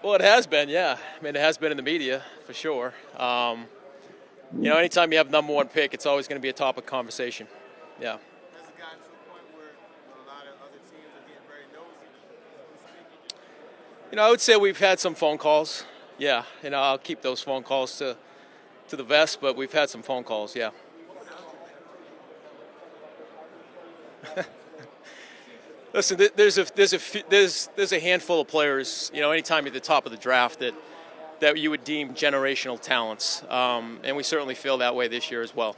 Well, it has been, yeah. I mean, it has been in the media for sure. Anytime you have number one pick, it's always going to be a topic of conversation. Yeah. Has it gotten to a point where a lot of other teams are getting very nosy? I would say we've had some phone calls. Yeah. I'll keep those phone calls to the vest, but we've had some phone calls. Yeah. Listen, there's a handful of players. Anytime you're at the top of the draft that you would deem generational talents, and we certainly feel that way this year as well.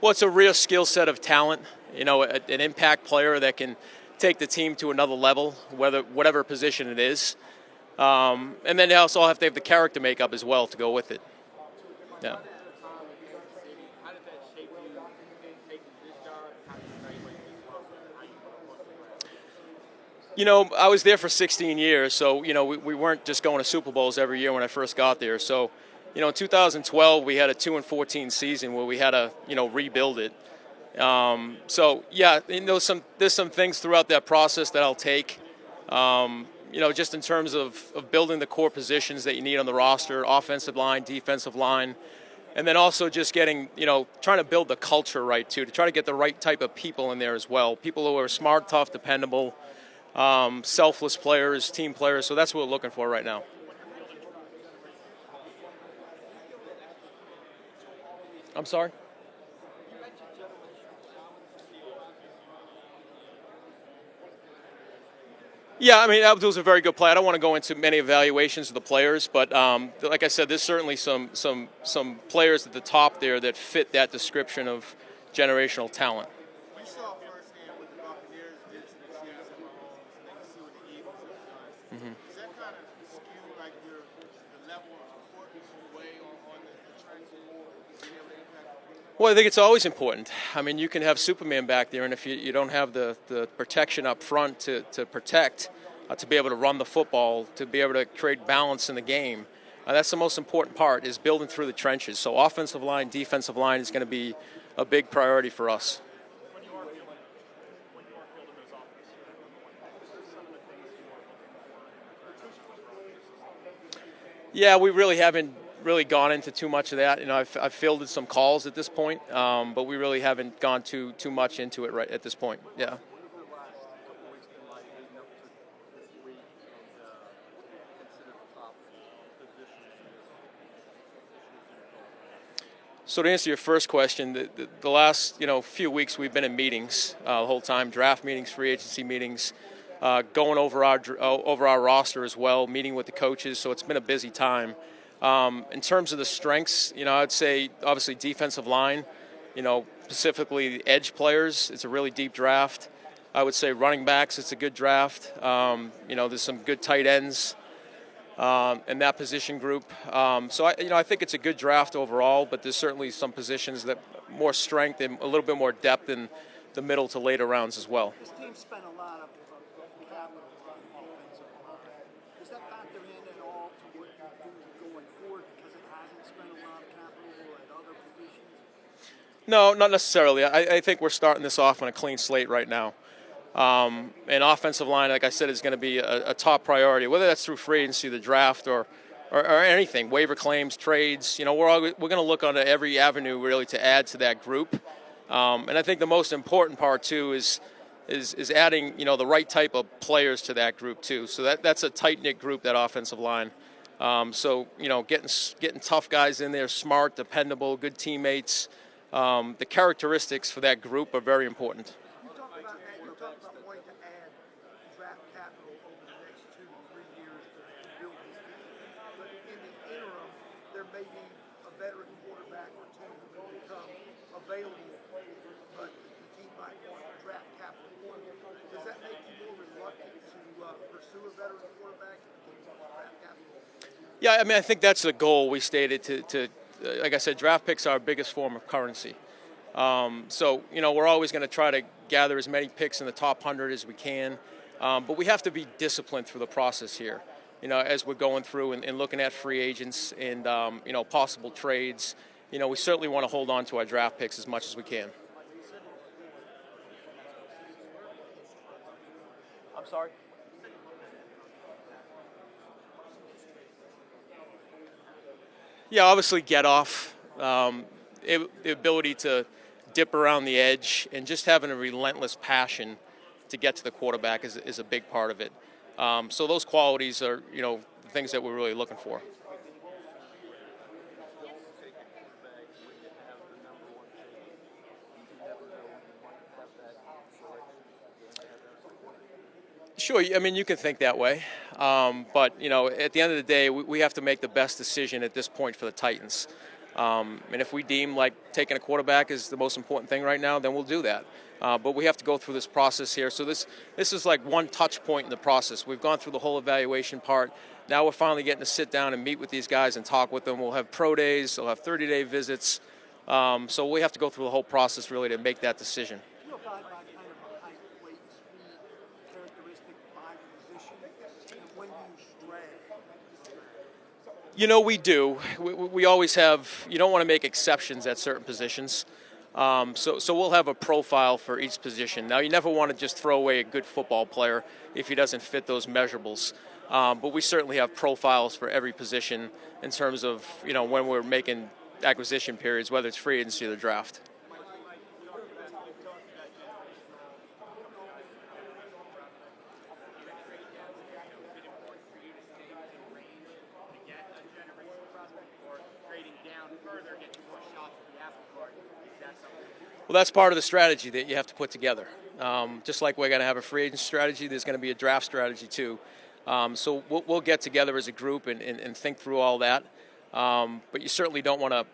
Well, it's a real skill set of talent. An impact player that can take the team to another level, whatever position it is, and then they also have to have the character makeup as well to go with it. Yeah. How did that shape you taking this job? How do you evaluate this role? How you want to play? I was there for 16 years, so, we weren't just going to Super Bowls every year when I first got there. So, in 2012, we had a 2-14 season where we had to, rebuild it. So, yeah, there's some things throughout that process that I'll take, just in terms of building the core positions that you need on the roster, offensive line, defensive line, and then also just getting, trying to build the culture right, too, to try to get the right type of people in there as well, people who are smart, tough, dependable, selfless players, team players. So that's what we're looking for right now. I'm sorry? Yeah, I mean, Abdul's a very good player. I don't want to go into many evaluations of the players, but like I said, there's certainly some players at the top there that fit that description of generational talent. We saw firsthand what the Buccaneers did to the Chiefs and Mahomes, and then you see what the Eagles have done. Does that kind of skew like the level of importance you weigh on the trends more being able to impact? Well, I think it's always important. I mean, you can have Superman back there, and if you don't have the protection up front to protect, to be able to run the football, to be able to create balance in the game, that's the most important part, is building through the trenches. So offensive line, defensive line is going to be a big priority for us. When you are fielding those offenses, what are some of the things you are looking for? Yeah, we really haven't gone into too much of that. I've fielded some calls at this point, but we really haven't gone too much into it right at this point. Yeah. So to answer your first question, the last few weeks we've been in meetings the whole time, draft meetings, free agency meetings, going over our roster as well, meeting with the coaches. So it's been a busy time. In terms of the strengths, I'd say obviously defensive line, specifically the edge players. It's a really deep draft. I would say running backs, it's a good draft. There's some good tight ends in that position group. So I think it's a good draft overall, but there's certainly some positions that more strength and a little bit more depth in the middle to later rounds as well. This team spent a lot of capital on offensive line. Does that factor in at all to what you do going forward because it hasn't spent a lot of capital at other positions? No, not necessarily. I think we're starting this off on a clean slate right now. And offensive line, like I said, is going to be a top priority, whether that's through free agency, the draft, or anything, waiver claims, trades. We're going to look onto every avenue really to add to that group. And I think the most important part too is adding the right type of players to that group too. So that's a tight knit group, that offensive line. So getting tough guys in there, smart, dependable, good teammates. The characteristics for that group are very important. You talked about wanting to add draft capital over the next 2 to 3 years to build this team. But in the interim, there may be a veteran quarterback or two who will become available, but the team might want draft capital for them. Does that make you more reluctant to pursue a veteran quarterback if you want draft capital? Yeah, I mean, I think that's the goal we stated to like I said, draft picks are our biggest form of currency. So, we're always going to try to gather as many picks in the top 100 as we can. But we have to be disciplined through the process here, as we're going through and looking at free agents and, possible trades. We certainly want to hold on to our draft picks as much as we can. I'm sorry? Yeah, obviously get off, the ability to dip around the edge, and just having a relentless passion to get to the quarterback is a big part of it. So those qualities are, the things that we're really looking for. Sure, I mean, you can think that way. But, at the end of the day, we have to make the best decision at this point for the Titans. And if we deem like taking a quarterback is the most important thing right now, then we'll do that. But we have to go through this process here. So this is like one touch point in the process. We've gone through the whole evaluation part. Now we're finally getting to sit down and meet with these guys and talk with them. We'll have pro days. We'll have 30-day visits. So we have to go through the whole process really to make that decision. Do you abide by kind of a height, weight, speed characteristic by position? And when do you stray? We do. We always have. You don't want to make exceptions at certain positions. So we'll have a profile for each position. Now, you never want to just throw away a good football player if he doesn't fit those measurables. But we certainly have profiles for every position in terms of, when we're making acquisition periods, whether it's free agency or the draft. Well, that's part of the strategy that you have to put together. Just like we're going to have a free agent strategy, there's going to be a draft strategy too. So we'll get together as a group and think through all that. But you certainly don't want to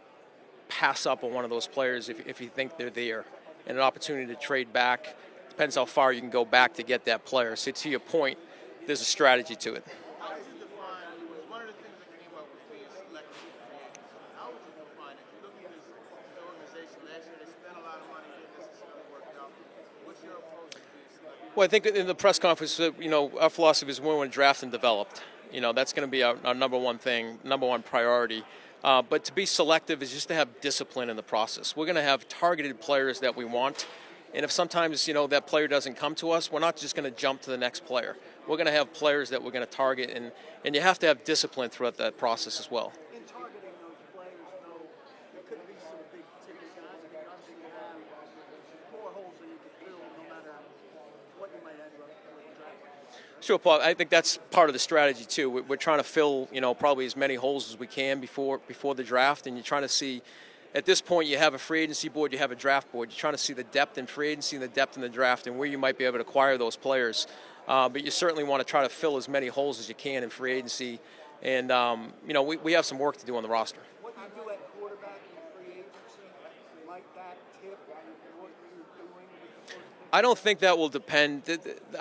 pass up on one of those players if you think they're there. And an opportunity to trade back, depends how far you can go back to get that player. So to your point, there's a strategy to it. How would you define, one of the things that came up with being selective free agents, how would you define it? You look at this organization last year, they spent a lot of money, didn't necessarily work out. What's your approach to being selective? Well, I think in the press conference, our philosophy is we want to draft and develop. That's going to be our number one thing, number one priority. But to be selective is just to have discipline in the process. We're going to have targeted players that we want. And if sometimes, that player doesn't come to us, we're not just going to jump to the next player. We're going to have players that we're going to target, and you have to have discipline throughout that process as well. In targeting those players, though, there could be some big ticket guys. I mean, obviously you have more holes than you can fill no matter what you might end up with drafting. Sure, Paul. I think that's part of the strategy too. We're trying to fill, probably as many holes as we can before the draft, and you're trying to see. At this point, you have a free agency board, you have a draft board. You're trying to see the depth in free agency and the depth in the draft, and where you might be able to acquire those players. But you certainly want to try to fill as many holes as you can in free agency, and we have some work to do on the roster. What you do at quarterback in free agency, like that tip, what you're doing with the first pick? I don't think that will depend.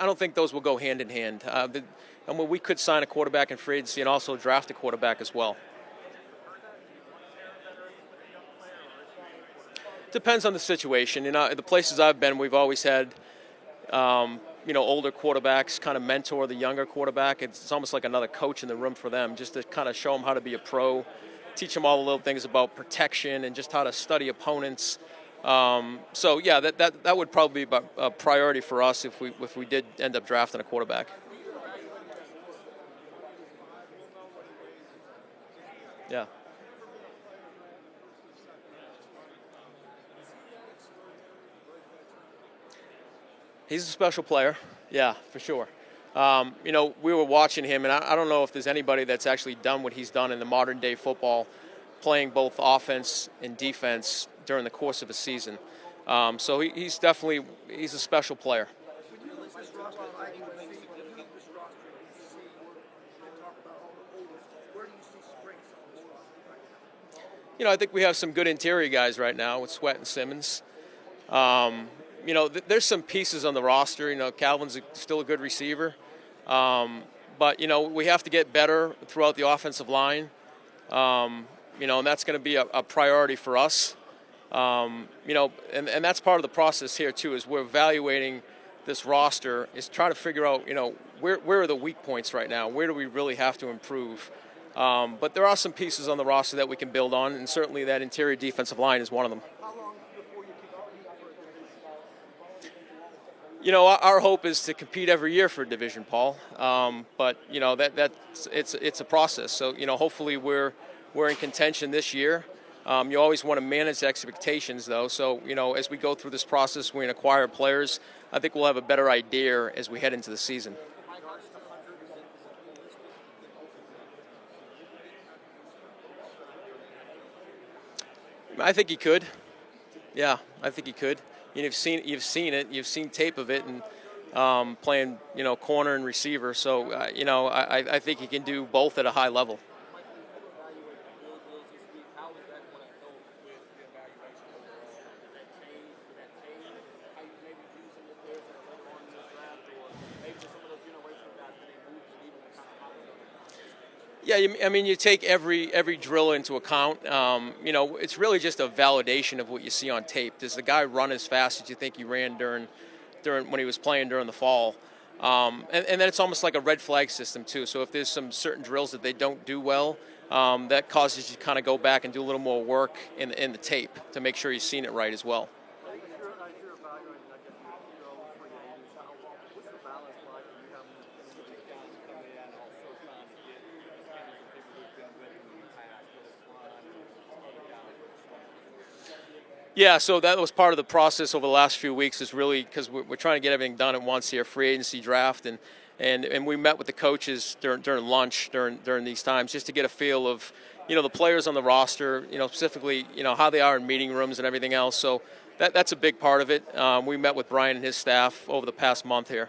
I don't think those will go hand in hand. We could sign a quarterback in free agency and also draft a quarterback as well. Depends on the situation. The places I've been, we've always had, older quarterbacks kind of mentor the younger quarterback. It's almost like another coach in the room for them, just to kind of show them how to be a pro, teach them all the little things about protection and just how to study opponents. That would probably be a priority for us if we did end up drafting a quarterback. Yeah. He's a special player, yeah, for sure. We were watching him, and I don't know if there's anybody that's actually done what he's done in the modern day football, playing both offense and defense during the course of a season. He's a special player. When you look at this roster, like you see, when you look at this roster and you see and talk about all the holes, where do you see strengths on the roster right now? I think we have some good interior guys right now with Sweat and Simmons. There's some pieces on the roster. Calvin's still a good receiver. But we have to get better throughout the offensive line. And that's going to be a priority for us. And that's part of the process here, too, is we're evaluating this roster, is trying to figure out, where are the weak points right now? Where do we really have to improve? But there are some pieces on the roster that we can build on, and certainly that interior defensive line is one of them. How long before you can compete for a division? Our hope is to compete every year for a division, Paul. But it's a process. So hopefully we're we're in contention this year. You always want to manage expectations, though. So, as we go through this process, we acquire players. I think we'll have a better idea as we head into the season. I think he could. Yeah, I think he could. You've seen it. You've seen tape of it, and playing, corner and receiver. So, I think he can do both at a high level. Yeah, you take every drill into account. It's really just a validation of what you see on tape. Does the guy run as fast as you think he ran during when he was playing during the fall? And then it's almost like a red flag system too. So if there's some certain drills that they don't do well, that causes you to kind of go back and do a little more work in the tape to make sure you've seen it right as well. Yeah, so that was part of the process over the last few weeks, is really because we're trying to get everything done at once here, free agency, draft, and we met with the coaches during lunch during these times just to get a feel of the players on the roster, specifically how they are in meeting rooms and everything else. So that's a big part of it. We met with Brian and his staff over the past month here.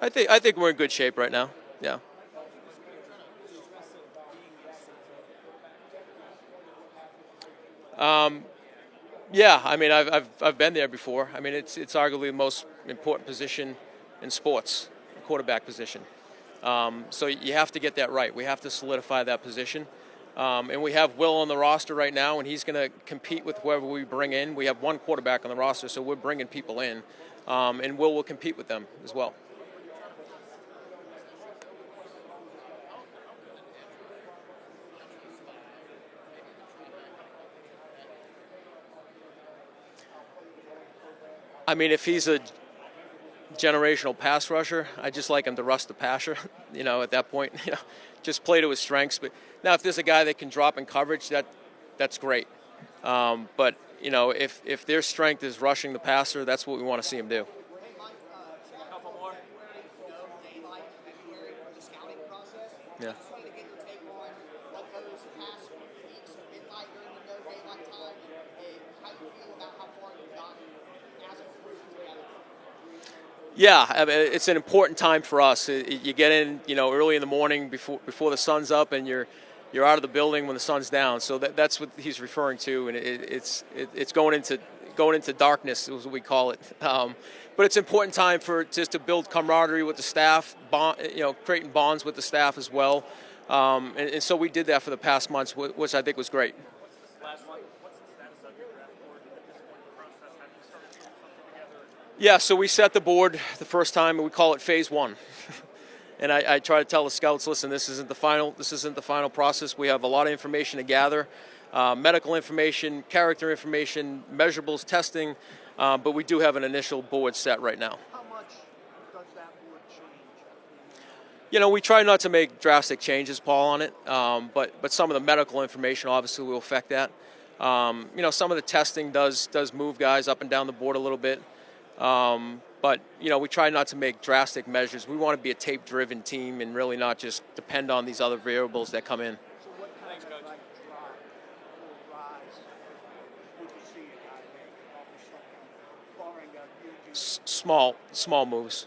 I think we're in good shape right now. Yeah. Yeah, I've been there before. It's arguably the most important position in sports, the quarterback position. So you have to get that right. We have to solidify that position. And we have Will on the roster right now, and he's going to compete with whoever we bring in. We have one quarterback on the roster, so we're bringing people in, and Will compete with them as well. If he's a generational pass rusher, I just like him to rush the passer. At that point, just play to his strengths. But now, if there's a guy that can drop in coverage, that's great. But if their strength is rushing the passer, that's what we want to see him do. Yeah. Yeah, it's an important time for us. You get in, early in the morning before the sun's up, and you're out of the building when the sun's down. So that's what he's referring to, and it's going into darkness is what we call it. But it's an important time just to build camaraderie with the staff, creating bonds with the staff as well. And so we did that for the past months, which I think was great. Yeah, so we set the board the first time, and we call it phase one. And I try to tell the scouts, listen, this isn't the final process. We have a lot of information to gather, medical information, character information, measurables, testing, but we do have an initial board set right now. How much does that board change? We try not to make drastic changes, Paul, on it, but some of the medical information obviously will affect that. Some of the testing does move guys up and down the board a little bit. But we try not to make drastic measures. We want to be a tape-driven team and really not just depend on these other variables that come in. So what kind of rise would you see a guy make off of something, barring a huge... Small moves.